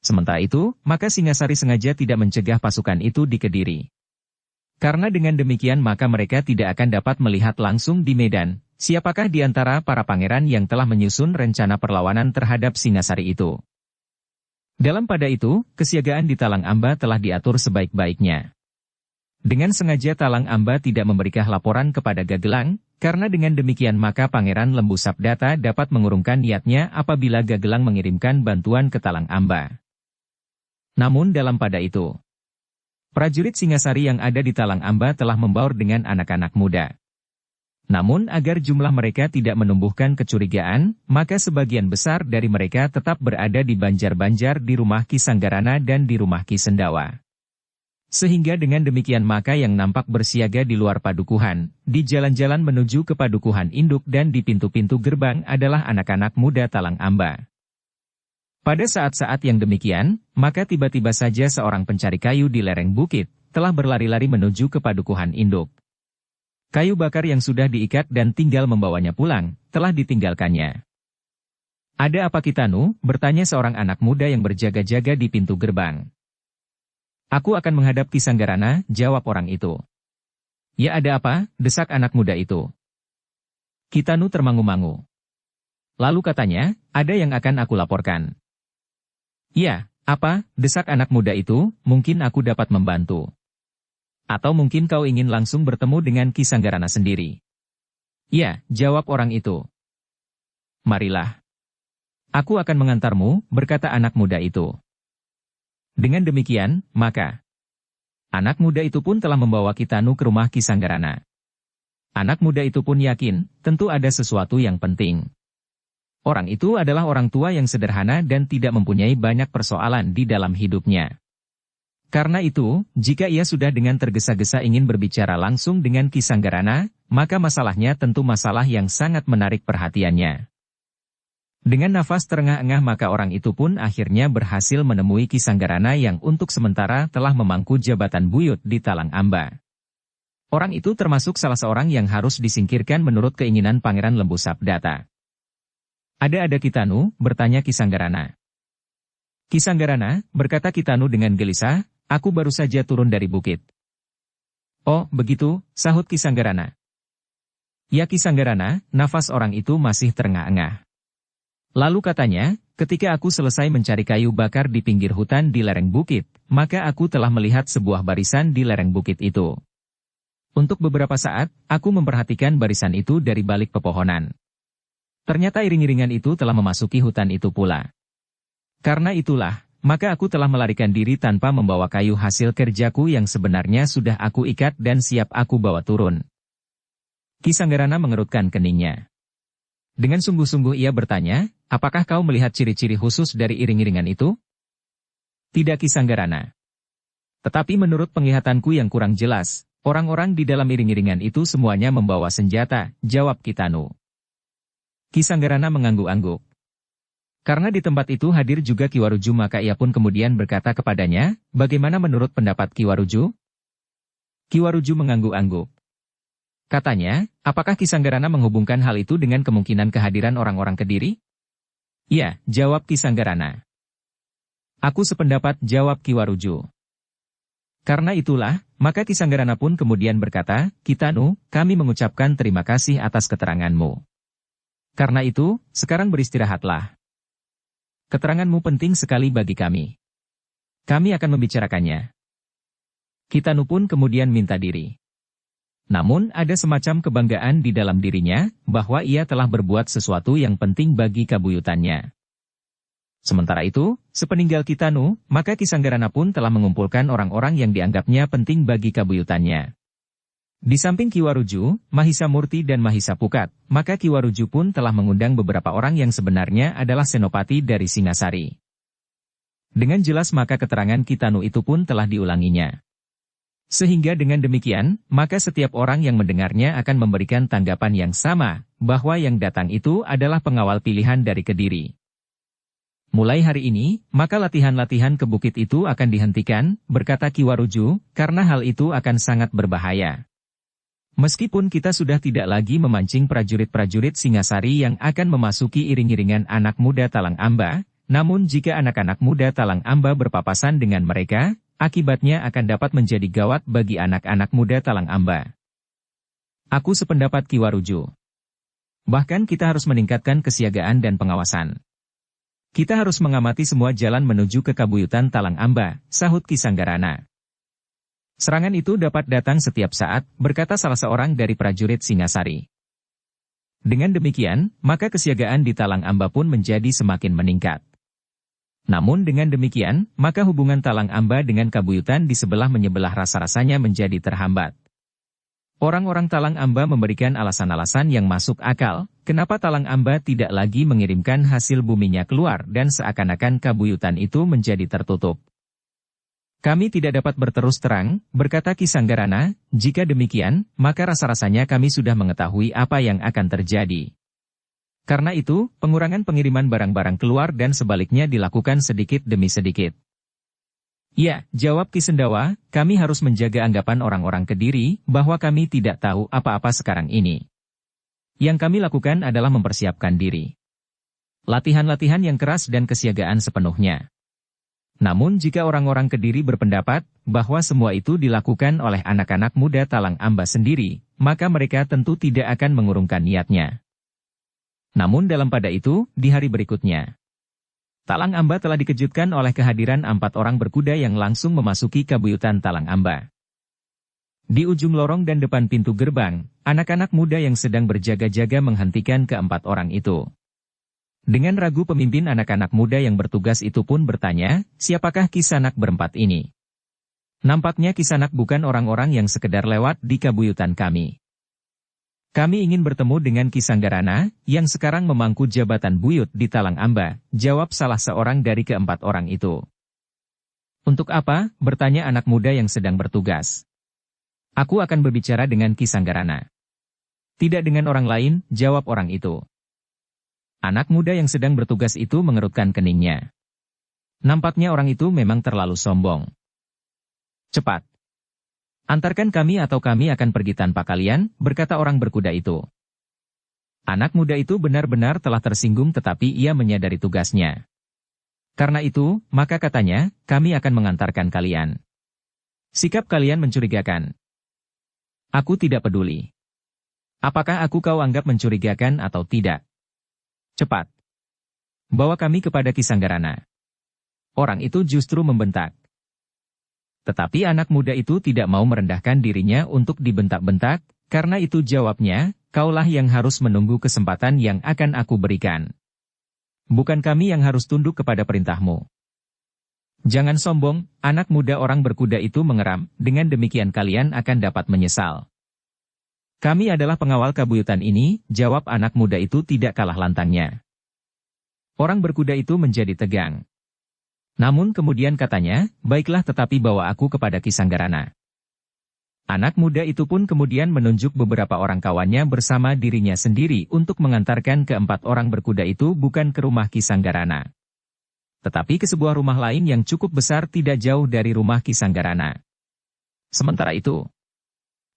Sementara itu, maka Singasari sengaja tidak mencegah pasukan itu di Kediri. Karena dengan demikian maka mereka tidak akan dapat melihat langsung di medan, siapakah di antara para pangeran yang telah menyusun rencana perlawanan terhadap Singasari itu. Dalam pada itu, kesiagaan di Talang Amba telah diatur sebaik-baiknya. Dengan sengaja Talang Amba tidak memberikan laporan kepada Gagelang, karena dengan demikian maka Pangeran Lembu Sabdata dapat mengurungkan niatnya apabila Gagelang mengirimkan bantuan ke Talang Amba. Namun dalam pada itu, prajurit Singasari yang ada di Talang Amba telah membaur dengan anak-anak muda. Namun agar jumlah mereka tidak menumbuhkan kecurigaan, maka sebagian besar dari mereka tetap berada di Banjar-Banjar di rumah Ki Sanggarana dan di rumah Ki Sendawa. Sehingga dengan demikian maka yang nampak bersiaga di luar padukuhan, di jalan-jalan menuju ke padukuhan induk dan di pintu-pintu gerbang adalah anak-anak muda Talang Amba. Pada saat-saat yang demikian, maka tiba-tiba saja seorang pencari kayu di lereng bukit, telah berlari-lari menuju ke padukuhan induk. Kayu bakar yang sudah diikat dan tinggal membawanya pulang, telah ditinggalkannya. "Ada apa Kitanu?" bertanya seorang anak muda yang berjaga-jaga di pintu gerbang. "Aku akan menghadap Ki Sanggarana," jawab orang itu. "Ya ada apa?" desak anak muda itu. Kitanu termangu-mangu. Lalu katanya, "Ada yang akan aku laporkan." "Ya, apa?" desak anak muda itu, "mungkin aku dapat membantu. Atau mungkin kau ingin langsung bertemu dengan Ki Sanggarana sendiri." "Ya," jawab orang itu. "Marilah. Aku akan mengantarmu," berkata anak muda itu. Dengan demikian, maka anak muda itu pun telah membawa Kitanu ke rumah Ki Sanggarana. Anak muda itu pun yakin, tentu ada sesuatu yang penting. Orang itu adalah orang tua yang sederhana dan tidak mempunyai banyak persoalan di dalam hidupnya. Karena itu, jika ia sudah dengan tergesa-gesa ingin berbicara langsung dengan Ki Sanggarana, maka masalahnya tentu masalah yang sangat menarik perhatiannya. Dengan nafas terengah-engah maka orang itu pun akhirnya berhasil menemui Ki Sanggarana yang untuk sementara telah memangku jabatan buyut di Talang Amba. Orang itu termasuk salah seorang yang harus disingkirkan menurut keinginan Pangeran Lembu Sabdata. "Ada Kitanu?" bertanya Ki Sanggarana. "Ki Sanggarana," berkata Kitanu dengan gelisah, "aku baru saja turun dari bukit." "Oh, begitu," sahut Ki Sanggarana. "Ya Ki Sanggarana," nafas orang itu masih terengah-engah. Lalu katanya, "Ketika aku selesai mencari kayu bakar di pinggir hutan di lereng bukit, maka aku telah melihat sebuah barisan di lereng bukit itu. Untuk beberapa saat, aku memperhatikan barisan itu dari balik pepohonan. Ternyata iring-iringan itu telah memasuki hutan itu pula. Karena itulah, maka aku telah melarikan diri tanpa membawa kayu hasil kerjaku yang sebenarnya sudah aku ikat dan siap aku bawa turun." Ki Sanggarana mengerutkan keningnya. Dengan sungguh-sungguh ia bertanya, "Apakah kau melihat ciri-ciri khusus dari iring-iringan itu?" "Tidak Ki Sanggarana. Tetapi menurut penglihatanku yang kurang jelas, orang-orang di dalam iring-iringan itu semuanya membawa senjata," jawab Kitanu. Ki Sanggarana mengangguk-angguk. Karena di tempat itu hadir juga Ki Waruju maka ia pun kemudian berkata kepadanya, "Bagaimana menurut pendapat Ki Waruju?" Ki Waruju mengangguk-angguk. Katanya, "Apakah Ki Sanggarana menghubungkan hal itu dengan kemungkinan kehadiran orang-orang Kediri?" "Ya," jawab Ki Sanggarana. "Aku sependapat," jawab Ki Waruju. Karena itulah, maka Ki Sanggarana pun kemudian berkata, "Kitanu, kami mengucapkan terima kasih atas keteranganmu. Karena itu, sekarang beristirahatlah. Keteranganmu penting sekali bagi kami. Kami akan membicarakannya." Kitanu pun kemudian minta diri. Namun ada semacam kebanggaan di dalam dirinya, bahwa ia telah berbuat sesuatu yang penting bagi kabuyutannya. Sementara itu, sepeninggal Kitanu, maka Kisanggarana pun telah mengumpulkan orang-orang yang dianggapnya penting bagi kabuyutannya. Di samping Kiwaruju, Mahisa Murti dan Mahisa Pukat, maka Kiwaruju pun telah mengundang beberapa orang yang sebenarnya adalah senopati dari Singasari. Dengan jelas maka keterangan Kitanu itu pun telah diulanginya. Sehingga dengan demikian, maka setiap orang yang mendengarnya akan memberikan tanggapan yang sama, bahwa yang datang itu adalah pengawal pilihan dari Kediri. Mulai hari ini, maka latihan-latihan ke bukit itu akan dihentikan, berkata Kiwaruju, karena hal itu akan sangat berbahaya. Meskipun kita sudah tidak lagi memancing prajurit-prajurit Singasari yang akan memasuki iring-iringan anak muda Talang Amba, namun jika anak-anak muda Talang Amba berpapasan dengan mereka, akibatnya akan dapat menjadi gawat bagi anak-anak muda Talang Amba. Aku sependapat Kiwaruju. Bahkan kita harus meningkatkan kesiagaan dan pengawasan. Kita harus mengamati semua jalan menuju ke kabuyutan Talang Amba, sahut Kisanggarana. Serangan itu dapat datang setiap saat, berkata salah seorang dari prajurit Singasari. Dengan demikian, maka kesiagaan di Talang Amba pun menjadi semakin meningkat. Namun dengan demikian, maka hubungan Talang Amba dengan kabuyutan di sebelah menyebelah rasa-rasanya menjadi terhambat. Orang-orang Talang Amba memberikan alasan-alasan yang masuk akal, kenapa Talang Amba tidak lagi mengirimkan hasil buminya keluar dan seakan-akan kabuyutan itu menjadi tertutup. Kami tidak dapat berterus terang, berkata Kisanggarana, jika demikian, maka rasa-rasanya kami sudah mengetahui apa yang akan terjadi. Karena itu, pengurangan pengiriman barang-barang keluar dan sebaliknya dilakukan sedikit demi sedikit. Ya, jawab Ki Sendawa, kami harus menjaga anggapan orang-orang Kediri, bahwa kami tidak tahu apa-apa sekarang ini. Yang kami lakukan adalah mempersiapkan diri. Latihan-latihan yang keras dan kesiagaan sepenuhnya. Namun jika orang-orang Kediri berpendapat, bahwa semua itu dilakukan oleh anak-anak muda Talang Amba sendiri, maka mereka tentu tidak akan mengurungkan niatnya. Namun dalam pada itu, di hari berikutnya, Talang Amba telah dikejutkan oleh kehadiran 4 orang berkuda yang langsung memasuki kabuyutan Talang Amba. Di ujung lorong dan depan pintu gerbang, anak-anak muda yang sedang berjaga-jaga menghentikan ke-4 orang itu. Dengan ragu pemimpin anak-anak muda yang bertugas itu pun bertanya, siapakah Kisanak berempat ini? Nampaknya Kisanak bukan orang-orang yang sekedar lewat di kabuyutan kami. Kami ingin bertemu dengan Kisanggarana, yang sekarang memangku jabatan buyut di Talang Amba, jawab salah seorang dari ke-4 orang itu. Untuk apa? Bertanya anak muda yang sedang bertugas. Aku akan berbicara dengan Kisanggarana. Tidak dengan orang lain, jawab orang itu. Anak muda yang sedang bertugas itu mengerutkan keningnya. Nampaknya orang itu memang terlalu sombong. Cepat. Antarkan kami atau kami akan pergi tanpa kalian, berkata orang berkuda itu. Anak muda itu benar-benar telah tersinggung tetapi ia menyadari tugasnya. Karena itu, maka katanya, kami akan mengantarkan kalian. Sikap kalian mencurigakan. Aku tidak peduli. Apakah aku kau anggap mencurigakan atau tidak? Cepat. Bawa kami kepada Kisanggarana. Orang itu justru membentak. Tetapi anak muda itu tidak mau merendahkan dirinya untuk dibentak-bentak, karena itu jawabnya, kaulah yang harus menunggu kesempatan yang akan aku berikan. Bukan kami yang harus tunduk kepada perintahmu. Jangan sombong, anak muda orang berkuda itu mengeram, dengan demikian kalian akan dapat menyesal. Kami adalah pengawal kabuyutan ini, jawab anak muda itu tidak kalah lantangnya. Orang berkuda itu menjadi tegang. Namun kemudian katanya, baiklah tetapi bawa aku kepada Kisanggarana. Anak muda itu pun kemudian menunjuk beberapa orang kawannya bersama dirinya sendiri untuk mengantarkan ke-4 orang berkuda itu bukan ke rumah Kisanggarana, tetapi ke sebuah rumah lain yang cukup besar tidak jauh dari rumah Kisanggarana. Sementara itu,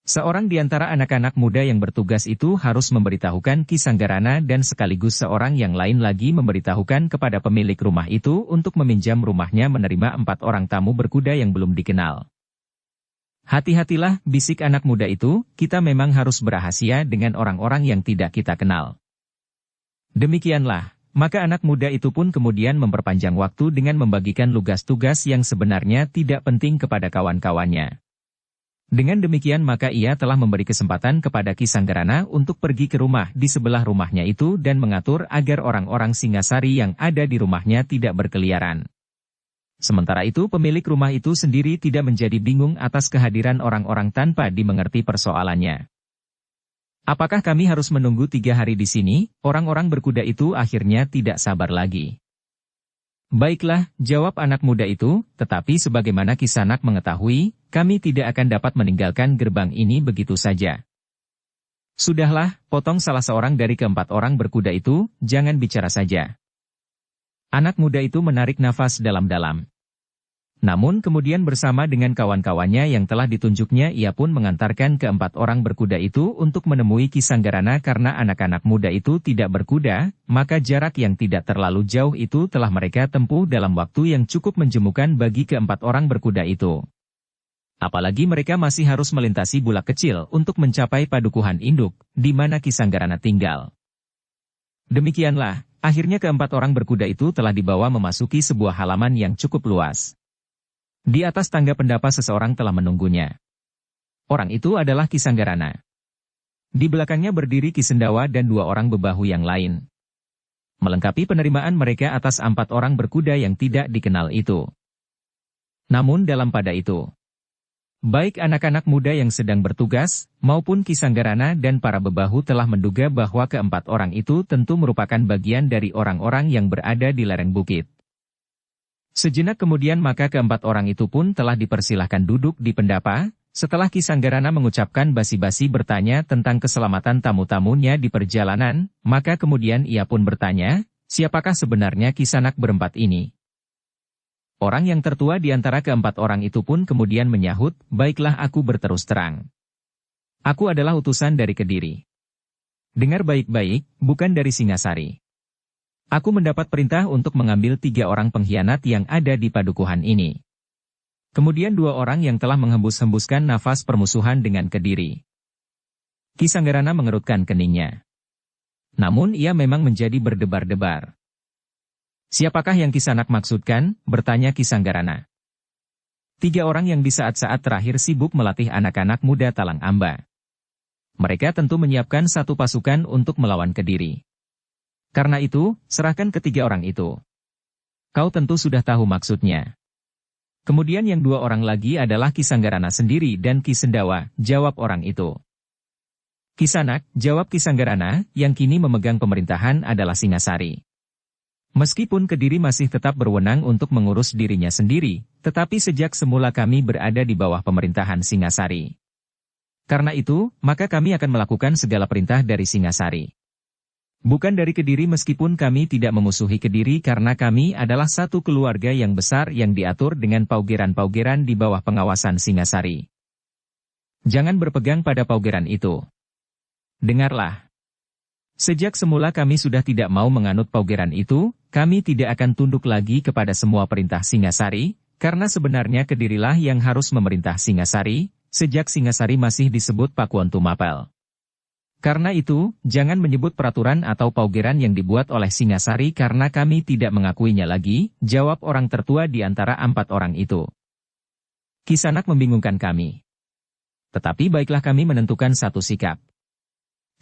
seorang di antara anak-anak muda yang bertugas itu harus memberitahukan Kisanggarana dan sekaligus seorang yang lain lagi memberitahukan kepada pemilik rumah itu untuk meminjam rumahnya menerima 4 orang tamu berkuda yang belum dikenal. Hati-hatilah, bisik anak muda itu, kita memang harus berrahasia dengan orang-orang yang tidak kita kenal. Demikianlah, maka anak muda itu pun kemudian memperpanjang waktu dengan membagikan tugas-tugas yang sebenarnya tidak penting kepada kawan-kawannya. Dengan demikian maka ia telah memberi kesempatan kepada Ki Sanggarana untuk pergi ke rumah di sebelah rumahnya itu dan mengatur agar orang-orang Singasari yang ada di rumahnya tidak berkeliaran. Sementara itu pemilik rumah itu sendiri tidak menjadi bingung atas kehadiran orang-orang tanpa dimengerti persoalannya. Apakah kami harus menunggu 3 hari di sini? Orang-orang berkuda itu akhirnya tidak sabar lagi. Baiklah, jawab anak muda itu, tetapi sebagaimana Kisanak mengetahui, kami tidak akan dapat meninggalkan gerbang ini begitu saja. Sudahlah, potong salah seorang dari keempat orang berkuda itu, jangan bicara saja. Anak muda itu menarik nafas dalam-dalam. Namun kemudian bersama dengan kawan-kawannya yang telah ditunjuknya ia pun mengantarkan keempat orang berkuda itu untuk menemui Ki Sanggarana karena anak-anak muda itu tidak berkuda, maka jarak yang tidak terlalu jauh itu telah mereka tempuh dalam waktu yang cukup menjemukan bagi keempat orang berkuda itu. Apalagi mereka masih harus melintasi bulak kecil untuk mencapai padukuhan induk, di mana Ki Sanggarana tinggal. Demikianlah, akhirnya keempat orang berkuda itu telah dibawa memasuki sebuah halaman yang cukup luas. Di atas tangga pendapa seseorang telah menunggunya. Orang itu adalah Ki Sanggarana. Di belakangnya berdiri Ki Sendawa dan 2 orang bebahu yang lain. Melengkapi penerimaan mereka atas 4 orang berkuda yang tidak dikenal itu. Namun dalam pada itu, baik anak-anak muda yang sedang bertugas, maupun Ki Sanggarana dan para bebahu telah menduga bahwa keempat orang itu tentu merupakan bagian dari orang-orang yang berada di lereng bukit. Sejenak kemudian maka keempat orang itu pun telah dipersilahkan duduk di pendapa, setelah Ki Sanggarana mengucapkan basi-basi bertanya tentang keselamatan tamu-tamunya di perjalanan, maka kemudian ia pun bertanya, siapakah sebenarnya Kisanak berempat ini? Orang yang tertua di antara keempat orang itu pun kemudian menyahut, baiklah aku berterus terang. Aku adalah utusan dari Kediri. Dengar baik-baik, bukan dari Singasari. Aku mendapat perintah untuk mengambil 3 orang pengkhianat yang ada di padukuhan ini. Kemudian 2 orang yang telah menghembus-hembuskan nafas permusuhan dengan Kediri. Ki Sanggarana mengerutkan keningnya. Namun ia memang menjadi berdebar-debar. Siapakah yang Kisanak maksudkan? Bertanya Ki Sanggarana. 3 orang yang di saat-saat terakhir sibuk melatih anak-anak muda Talang Amba. Mereka tentu menyiapkan satu pasukan untuk melawan Kediri. Karena itu, serahkan ke 3 orang itu. Kau tentu sudah tahu maksudnya. Kemudian yang 2 orang lagi adalah Ki Sanggarana sendiri dan Ki Sendawa, jawab orang itu. Kisanak, jawab Ki Sanggarana, yang kini memegang pemerintahan adalah Singasari. Meskipun Kediri masih tetap berwenang untuk mengurus dirinya sendiri, tetapi sejak semula kami berada di bawah pemerintahan Singasari. Karena itu, maka kami akan melakukan segala perintah dari Singasari. Bukan dari Kediri meskipun kami tidak memusuhi Kediri karena kami adalah satu keluarga yang besar yang diatur dengan paugeran-paugeran di bawah pengawasan Singasari. Jangan berpegang pada paugeran itu. Dengarlah. Sejak semula kami sudah tidak mau menganut paugeran itu, kami tidak akan tunduk lagi kepada semua perintah Singasari, karena sebenarnya Kedirilah yang harus memerintah Singasari, sejak Singasari masih disebut Pakuan Tumapel. Karena itu, jangan menyebut peraturan atau paugeran yang dibuat oleh Singasari karena kami tidak mengakuinya lagi, jawab orang tertua di antara 4 orang itu. Kisanak membingungkan kami. Tetapi baiklah kami menentukan satu sikap.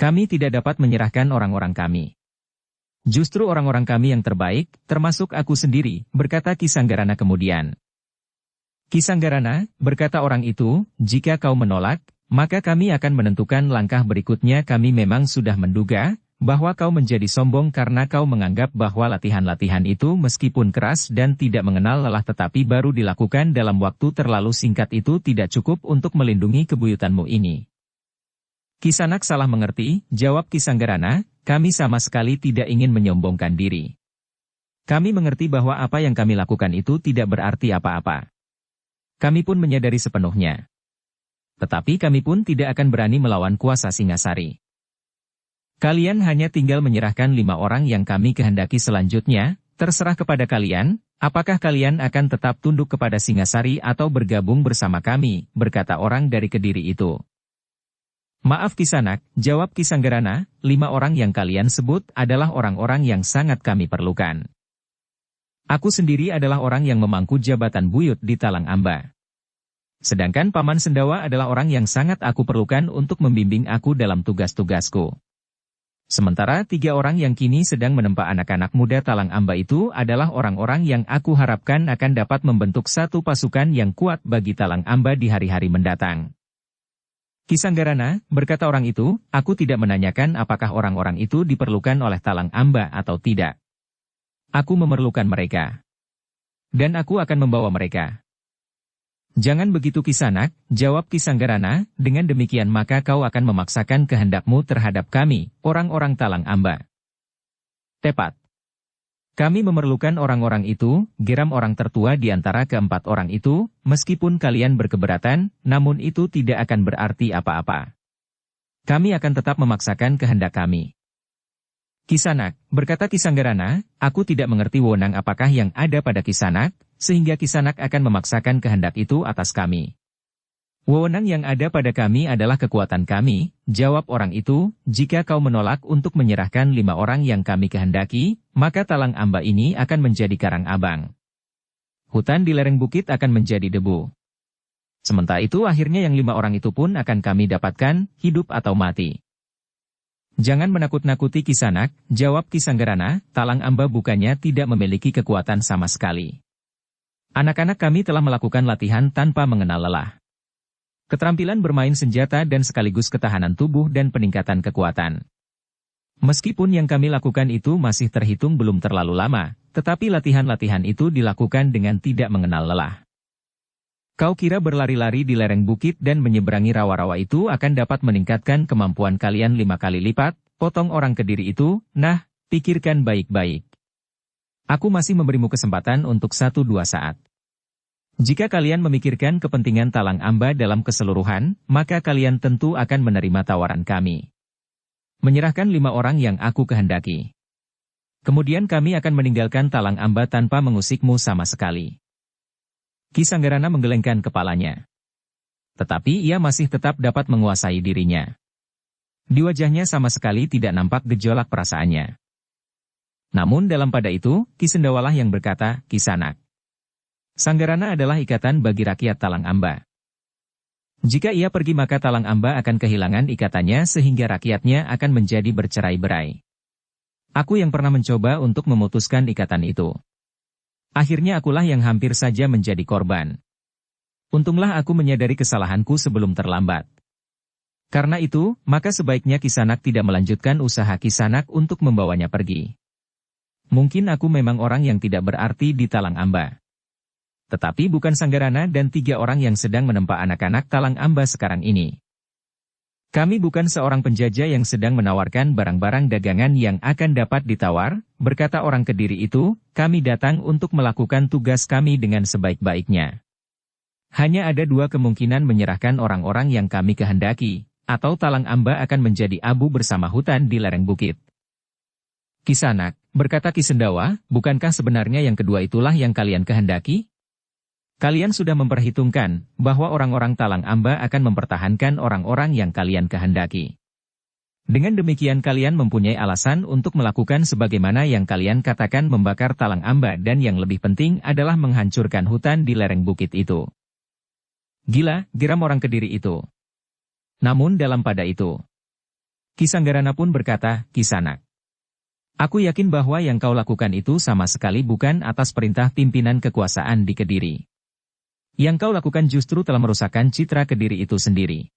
Kami tidak dapat menyerahkan orang-orang kami. Justru orang-orang kami yang terbaik, termasuk aku sendiri, berkata Ki Sanggarana kemudian. Ki Sanggarana, berkata orang itu, jika kau menolak, maka kami akan menentukan langkah berikutnya. Kami memang sudah menduga bahwa kau menjadi sombong karena kau menganggap bahwa latihan-latihan itu meskipun keras dan tidak mengenal lelah tetapi baru dilakukan dalam waktu terlalu singkat itu tidak cukup untuk melindungi kebuyutanmu ini. Kisanak salah mengerti, jawab Ki Sanggarana, kami sama sekali tidak ingin menyombongkan diri. Kami mengerti bahwa apa yang kami lakukan itu tidak berarti apa-apa. Kami pun menyadari sepenuhnya. Tetapi kami pun tidak akan berani melawan kuasa Singasari. Kalian hanya tinggal menyerahkan 5 orang yang kami kehendaki selanjutnya, terserah kepada kalian, apakah kalian akan tetap tunduk kepada Singasari atau bergabung bersama kami, berkata orang dari Kediri itu. Maaf Kisanak, jawab Ki Sanggarana, 5 orang yang kalian sebut adalah orang-orang yang sangat kami perlukan. Aku sendiri adalah orang yang memangku jabatan buyut di Talang Amba. Sedangkan Paman Sendawa adalah orang yang sangat aku perlukan untuk membimbing aku dalam tugas-tugasku. Sementara 3 orang yang kini sedang menempa anak-anak muda Talang Amba itu adalah orang-orang yang aku harapkan akan dapat membentuk satu pasukan yang kuat bagi Talang Amba di hari-hari mendatang. Kisanggarana, berkata orang itu, aku tidak menanyakan apakah orang-orang itu diperlukan oleh Talang Amba atau tidak. Aku memerlukan mereka. Dan aku akan membawa mereka. Jangan begitu Kisanak, jawab Kisanggarana, dengan demikian maka kau akan memaksakan kehendakmu terhadap kami, orang-orang Talang Amba. Tepat. Kami memerlukan orang-orang itu, geram orang tertua di antara keempat orang itu, meskipun kalian berkeberatan, namun itu tidak akan berarti apa-apa. Kami akan tetap memaksakan kehendak kami. Kisanak, berkata Kisanggarana, aku tidak mengerti wewenang apakah yang ada pada Kisanak, sehingga Kisanak akan memaksakan kehendak itu atas kami. Wewenang yang ada pada kami adalah kekuatan kami, jawab orang itu, jika kau menolak untuk menyerahkan 5 orang yang kami kehendaki, maka Talang Amba ini akan menjadi karang abang. Hutan di lereng bukit akan menjadi debu. Sementara itu akhirnya yang 5 orang itu pun akan kami dapatkan, hidup atau mati. Jangan menakut-nakuti Kisanak, jawab Kisanggarana, Talang Amba bukannya tidak memiliki kekuatan sama sekali. Anak-anak kami telah melakukan latihan tanpa mengenal lelah. Keterampilan bermain senjata dan sekaligus ketahanan tubuh dan peningkatan kekuatan. Meskipun yang kami lakukan itu masih terhitung belum terlalu lama, tetapi latihan-latihan itu dilakukan dengan tidak mengenal lelah. Kau kira berlari-lari di lereng bukit dan menyeberangi rawa-rawa itu akan dapat meningkatkan kemampuan kalian 5 kali lipat, potong orang Kediri itu, nah, pikirkan baik-baik. Aku masih memberimu kesempatan untuk 1-2 saat. Jika kalian memikirkan kepentingan Talang Amba dalam keseluruhan, maka kalian tentu akan menerima tawaran kami. Menyerahkan 5 orang yang aku kehendaki. Kemudian kami akan meninggalkan Talang Amba tanpa mengusikmu sama sekali. Kisanggarana menggelengkan kepalanya. Tetapi ia masih tetap dapat menguasai dirinya. Di wajahnya sama sekali tidak nampak gejolak perasaannya. Namun dalam pada itu, Kisendawalah yang berkata, Kisanak. Sanggarana adalah ikatan bagi rakyat Talang Amba. Jika ia pergi maka Talang Amba akan kehilangan ikatannya sehingga rakyatnya akan menjadi bercerai-berai. Aku yang pernah mencoba untuk memutuskan ikatan itu. Akhirnya akulah yang hampir saja menjadi korban. Untunglah aku menyadari kesalahanku sebelum terlambat. Karena itu, maka sebaiknya Kisanak tidak melanjutkan usaha Kisanak untuk membawanya pergi. Mungkin aku memang orang yang tidak berarti di Talang Amba. Tetapi bukan Sanggarana dan 3 orang yang sedang menempa anak-anak Talang Amba sekarang ini. Kami bukan seorang penjajah yang sedang menawarkan barang-barang dagangan yang akan dapat ditawar, berkata orang Kediri itu, kami datang untuk melakukan tugas kami dengan sebaik-baiknya. Hanya ada 2 kemungkinan menyerahkan orang-orang yang kami kehendaki, atau Talang Amba akan menjadi abu bersama hutan di lereng bukit. Kisanak, berkata Kisendawa, bukankah sebenarnya yang kedua itulah yang kalian kehendaki? Kalian sudah memperhitungkan bahwa orang-orang Talang Amba akan mempertahankan orang-orang yang kalian kehendaki. Dengan demikian kalian mempunyai alasan untuk melakukan sebagaimana yang kalian katakan membakar Talang Amba dan yang lebih penting adalah menghancurkan hutan di lereng bukit itu. Gila, geram orang Kediri itu. Namun dalam pada itu, Kisanggarana pun berkata, Kisanak. Aku yakin bahwa yang kau lakukan itu sama sekali bukan atas perintah pimpinan kekuasaan di Kediri. Yang kau lakukan justru telah merusakkan citra Kediri itu sendiri.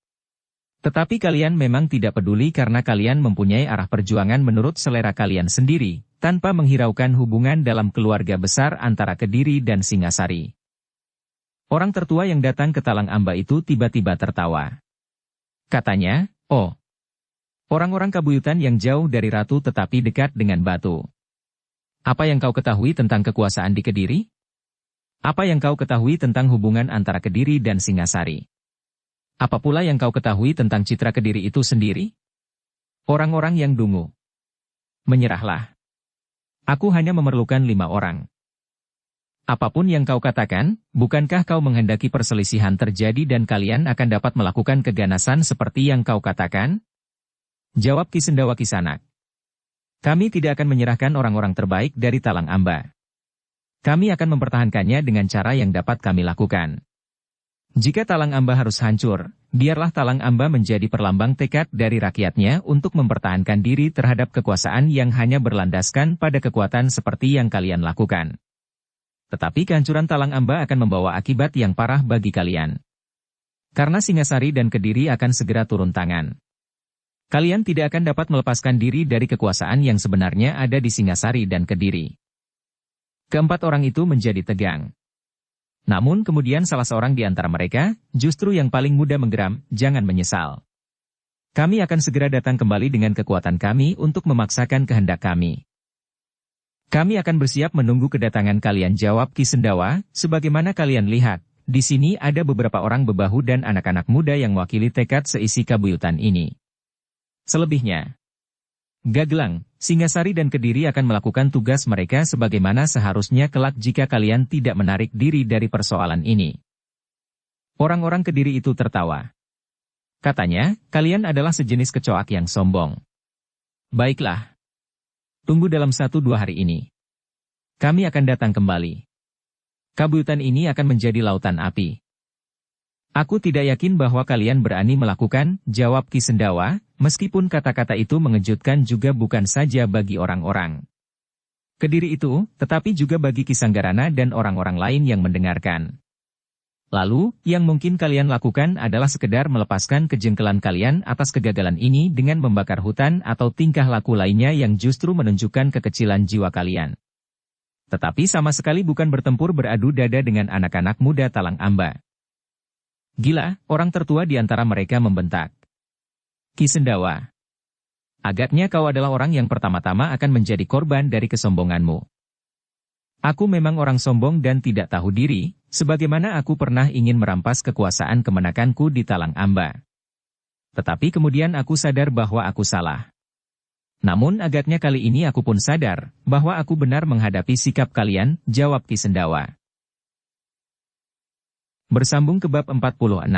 Tetapi kalian memang tidak peduli karena kalian mempunyai arah perjuangan menurut selera kalian sendiri, tanpa menghiraukan hubungan dalam keluarga besar antara Kediri dan Singasari. Orang tertua yang datang ke Talang Amba itu tiba-tiba tertawa. Katanya, oh, orang-orang Kabuyutan yang jauh dari ratu tetapi dekat dengan batu. Apa yang kau ketahui tentang kekuasaan di Kediri? Apa yang kau ketahui tentang hubungan antara Kediri dan Singasari? Apa pula yang kau ketahui tentang citra Kediri itu sendiri? Orang-orang yang dungu. Menyerahlah. Aku hanya memerlukan 5 orang. Apapun yang kau katakan, bukankah kau menghendaki perselisihan terjadi dan kalian akan dapat melakukan keganasan seperti yang kau katakan? Jawab Kisendawa Kisanak. Kami tidak akan menyerahkan orang-orang terbaik dari Talang Amba. Kami akan mempertahankannya dengan cara yang dapat kami lakukan. Jika Talang Amba harus hancur, biarlah Talang Amba menjadi perlambang tekad dari rakyatnya untuk mempertahankan diri terhadap kekuasaan yang hanya berlandaskan pada kekuatan seperti yang kalian lakukan. Tetapi kehancuran Talang Amba akan membawa akibat yang parah bagi kalian. Karena Singasari dan Kediri akan segera turun tangan. Kalian tidak akan dapat melepaskan diri dari kekuasaan yang sebenarnya ada di Singasari dan Kediri. Keempat orang itu menjadi tegang. Namun kemudian salah seorang di antara mereka, justru yang paling muda menggeram, jangan menyesal. Kami akan segera datang kembali dengan kekuatan kami untuk memaksakan kehendak kami. Kami akan bersiap menunggu kedatangan kalian, jawab Ki Sendawa. Sebagaimana kalian lihat, di sini ada beberapa orang bebahu dan anak-anak muda yang mewakili tekad seisi kabuyutan ini. Selebihnya, Gagelang, Singasari dan Kediri akan melakukan tugas mereka sebagaimana seharusnya kelak jika kalian tidak menarik diri dari persoalan ini. Orang-orang Kediri itu tertawa. Katanya, kalian adalah sejenis kecoak yang sombong. Baiklah. Tunggu dalam 1-2 hari ini. Kami akan datang kembali. Kabuyutan ini akan menjadi lautan api. Aku tidak yakin bahwa kalian berani melakukan, jawab Ki Sendawa, meskipun kata-kata itu mengejutkan juga bukan saja bagi orang-orang Kediri itu, tetapi juga bagi Ki Sanggarana dan orang-orang lain yang mendengarkan. Lalu, yang mungkin kalian lakukan adalah sekedar melepaskan kejengkelan kalian atas kegagalan ini dengan membakar hutan atau tingkah laku lainnya yang justru menunjukkan kekecilan jiwa kalian. Tetapi sama sekali bukan bertempur beradu dada dengan anak-anak muda Talang Amba. Gila, orang tertua di antara mereka membentak. Ki Sendawa, agaknya kau adalah orang yang pertama-tama akan menjadi korban dari kesombonganmu. Aku memang orang sombong dan tidak tahu diri, sebagaimana aku pernah ingin merampas kekuasaan kemenakanku di Talang Amba. Tetapi kemudian aku sadar bahwa aku salah. Namun agaknya kali ini aku pun sadar bahwa aku benar menghadapi sikap kalian, jawab Ki Sendawa. Bersambung ke bab 46.